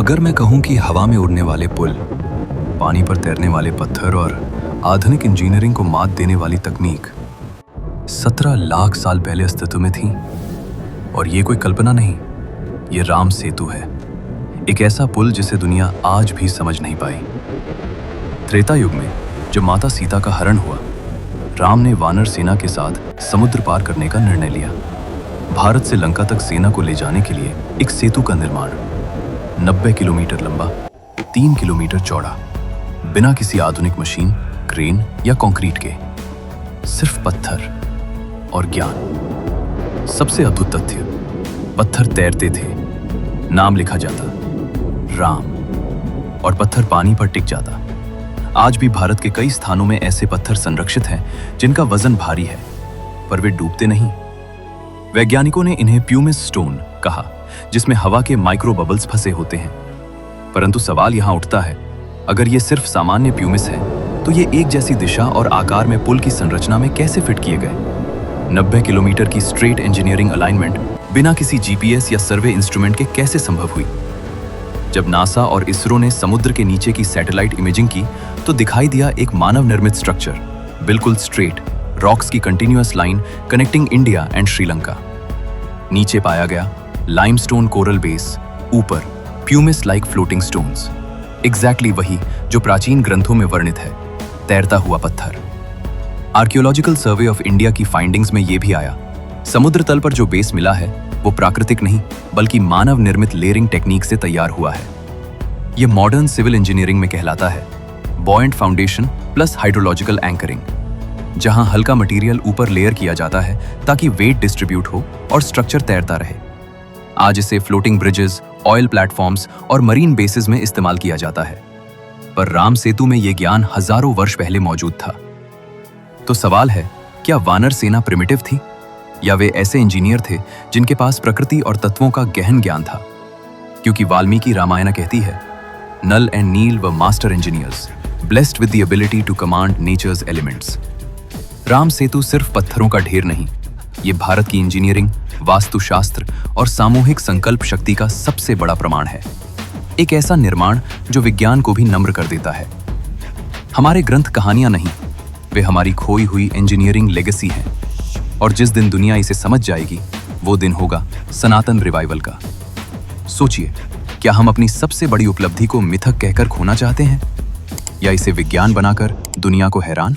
अगर मैं कहूं कि हवा में उड़ने वाले पुल, पानी पर तैरने वाले पत्थर और आधुनिक इंजीनियरिंग को मात देने वाली तकनीक 17 लाख साल पहले अस्तित्व में थी, और ये कोई कल्पना नहीं, ये राम सेतु है। एक ऐसा पुल जिसे दुनिया आज भी समझ नहीं पाई। त्रेता युग में जब माता सीता का हरण हुआ, राम ने वानर सेना के साथ समुद्र पार करने का निर्णय लिया। भारत से लंका तक सेना को ले जाने के लिए एक सेतु का निर्माण, 90 किलोमीटर लंबा, 3 किलोमीटर चौड़ा, बिना किसी आधुनिक मशीन, क्रेन या कंक्रीट के, सिर्फ पत्थर और ज्ञान। सबसे अद्भुत तथ्य, पत्थर तैरते थे, नाम लिखा जाता राम, और पत्थर पानी पर टिक जाता। आज भी भारत के कई स्थानों में ऐसे पत्थर संरक्षित हैं जिनका वजन भारी है, पर वे डूबते नहीं। वैज्ञानिकों ने इन्हें प्यूमिस स्टोन कहा, जिसमें हवा के माइक्रो बबल्स फंसे होते हैं। परंतु सवाल यहां उठता है, अगर ये सिर्फ सामान्य प्यूमिस है, तो ये एक जैसी दिशा और आकार में पुल की संरचना में कैसे फिट किए गए? 90 किलोमीटर की स्ट्रेट इंजीनियरिंग अलाइनमेंट बिना किसी जीपीएस या सर्वे इंस्ट्रूमेंट के कैसे संभव हुई? जब नासा और इसरो ने समुद्र के नीचे की सैटेलाइट इमेजिंग की, तो दिखाई दिया एक मानव निर्मित स्ट्रक्चर, बिल्कुल स्ट्रेट, रॉक्स की continuous line connecting India and Sri Lanka. नीचे पाया गया लाइमस्टोन कोरल बेस, ऊपर pumice like floating stones, exactly वही जो प्राचीन ग्रंथों में वर्णित है, तैरता हुआ पत्थर। आर्कियोलॉजिकल सर्वे ऑफ इंडिया की फाइंडिंग्स में यह भी आया, समुद्र तल पर जो बेस मिला है वो प्राकृतिक नहीं बल्कि मानव निर्मित लेयरिंग टेक्निक से तैयार हुआ है। यह मॉडर्न सिविल इंजीनियरिंग में कहलाता है buoyant foundation plus hydrological anchoring, जहां हल्का मटेरियल ऊपर लेयर किया जाता है ताकि वेट डिस्ट्रीब्यूट हो और स्ट्रक्चर तैरता रहे। आज इसे फ्लोटिंग ब्रिजेस, ऑयल प्लेटफॉर्म्स और मरीन बेसिस में इस्तेमाल किया जाता है, पर राम सेतु में यह ज्ञान हजारों वर्ष पहले मौजूद था। तो सवाल है, क्या वानर सेना प्रिमिटिव थी, या वे ऐसे इंजीनियर थे जिनके पास प्रकृति और तत्वों का गहन ज्ञान था? क्योंकि वाल्मीकि रामायण कहती है, Nal and Neel were master engineers, blessed with the ability to command nature's elements. Ram Setu सिर्फ पत्थरों का ढेर नहीं, ये भारत की इंजीनियरिंग, वास्तुशास्त्र और सामूहिक संकल्प शक्ति का सबसे बड़ा प्रमाण है। एक ऐसा निर्माण जो विज्ञान को भी नम्र कर देता है। हमारे ग्रंथ कहानियां नहीं, वे हमारी खोई हुई इंजीनियरिंग लेगेसी हैं, और जिस दिन दुनिया इसे समझ जाएगी, वो दिन होगा सनातन रिवाइवल का। सोचिए, क्या हम अपनी सबसे बड़ी उपलब्धि को मिथक कहकर खोना चाहते हैं, या इसे विज्ञान बनाकर दुनिया को हैरान?